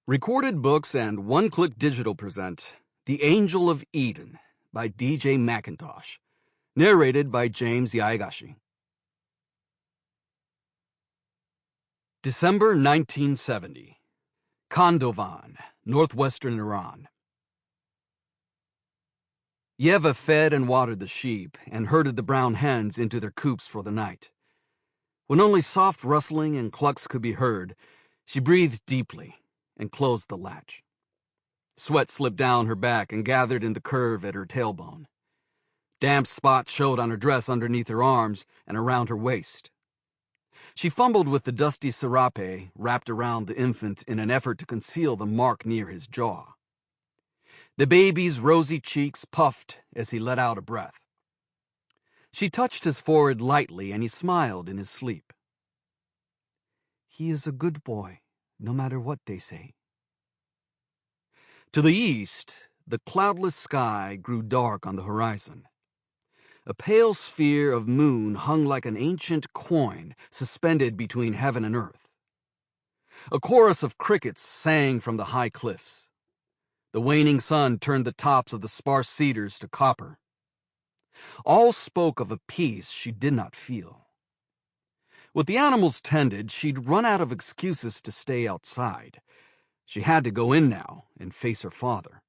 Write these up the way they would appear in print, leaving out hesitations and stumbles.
Recorded Books and One-Click Digital present The Angel of Eden by D.J. McIntosh, narrated by James Yaegashi. December 1970. Kandovan, northwestern Iran. Yeva fed and watered the sheep and herded the brown hens into their coops for the night. When only soft rustling and clucks could be heard, she breathed deeply and closed the latch. Sweat slipped down her back and gathered in the curve at her tailbone. Damp spots showed on her dress underneath her arms and around her waist. She fumbled with the dusty serape wrapped around the infant in an effort to conceal the mark near his jaw. The baby's rosy cheeks puffed as he let out a breath. She touched his forehead lightly and he smiled in his sleep. "He is a good boy, no matter what they say." To the east, the cloudless sky grew dark on the horizon. A pale sphere of moon hung like an ancient coin suspended between heaven and earth. A chorus of crickets sang from the high cliffs. The waning sun turned the tops of the sparse cedars to copper. All spoke of a peace she did not feel. With the animals tended, she'd run out of excuses to stay outside. She had to go in now and face her father.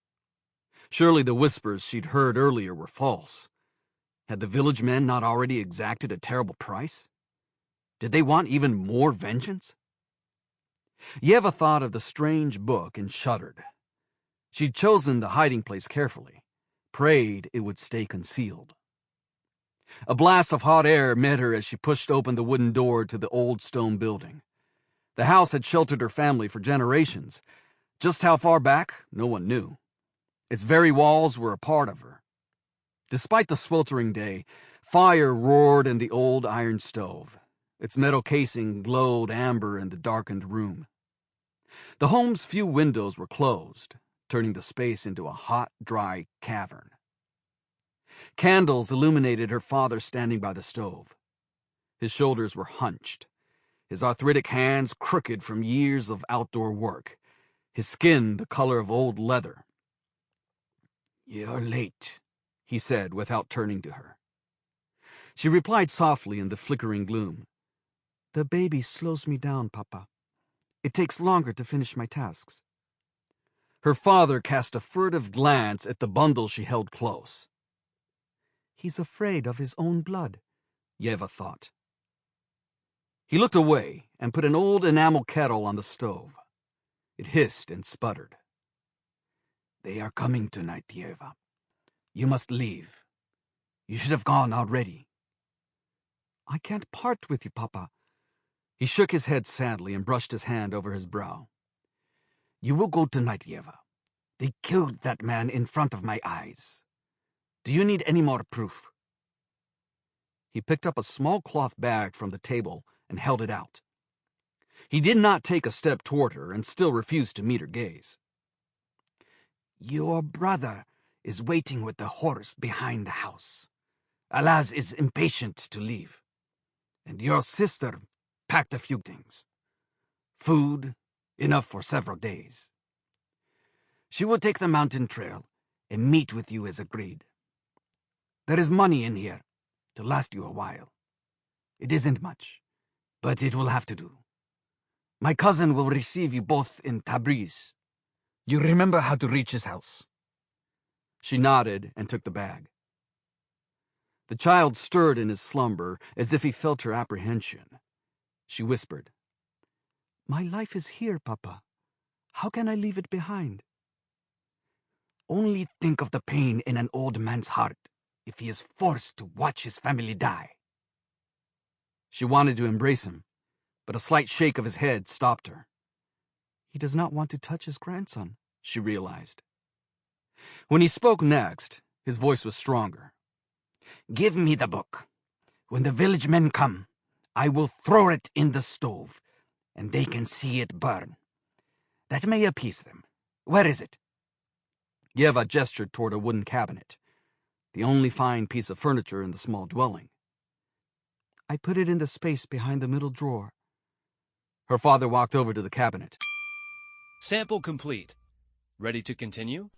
Surely the whispers she'd heard earlier were false. Had the village men not already exacted a terrible price? Did they want even more vengeance? Yeva thought of the strange book and shuddered. She'd chosen the hiding place carefully, prayed it would stay concealed. A blast of hot air met her as she pushed open the wooden door to the old stone building. The house had sheltered her family for generations. Just how far back, no one knew. Its very walls were a part of her. Despite the sweltering day, fire roared in the old iron stove. Its metal casing glowed amber in the darkened room. The home's few windows were closed, turning the space into a hot, dry cavern. Candles illuminated her father standing by the stove. His shoulders were hunched, his arthritic hands crooked from years of outdoor work, his skin the color of old leather. "You're late," he said without turning to her. She replied softly in the flickering gloom. "The baby slows me down, Papa. It takes longer to finish my tasks." Her father cast a furtive glance at the bundle she held close. "He's afraid of his own blood," Yeva thought. He looked away and put an old enamel kettle on the stove. It hissed and sputtered. "They are coming tonight, Yeva. You must leave. You should have gone already." "I can't part with you, Papa." He shook his head sadly and brushed his hand over his brow. "You will go tonight, Yeva. They killed that man in front of my eyes. Do you need any more proof?" He picked up a small cloth bag from the table and held it out. He did not take a step toward her and still refused to meet her gaze. "Your brother is waiting with the horse behind the house. Alaz is impatient to leave. And your sister packed a few things. Food, enough for several days. She will take the mountain trail and meet with you as agreed. There is money in here to last you a while. It isn't much, but it will have to do. My cousin will receive you both in Tabriz. You remember how to reach his house." She nodded and took the bag. The child stirred in his slumber as if he felt her apprehension. She whispered, "My life is here, Papa. How can I leave it behind?" "Only think of the pain in an old man's heart if he is forced to watch his family die." She wanted to embrace him, but a slight shake of his head stopped her. He does not want to touch his grandson, she realized. When he spoke next, his voice was stronger. "Give me the book. When the village men come, I will throw it in the stove, and they can see it burn. That may appease them. Where is it?" Yeva gestured toward a wooden cabinet, the only fine piece of furniture in the small dwelling. "I put it in the space behind the middle drawer." Her father walked over to the cabinet. Sample complete. Ready to continue?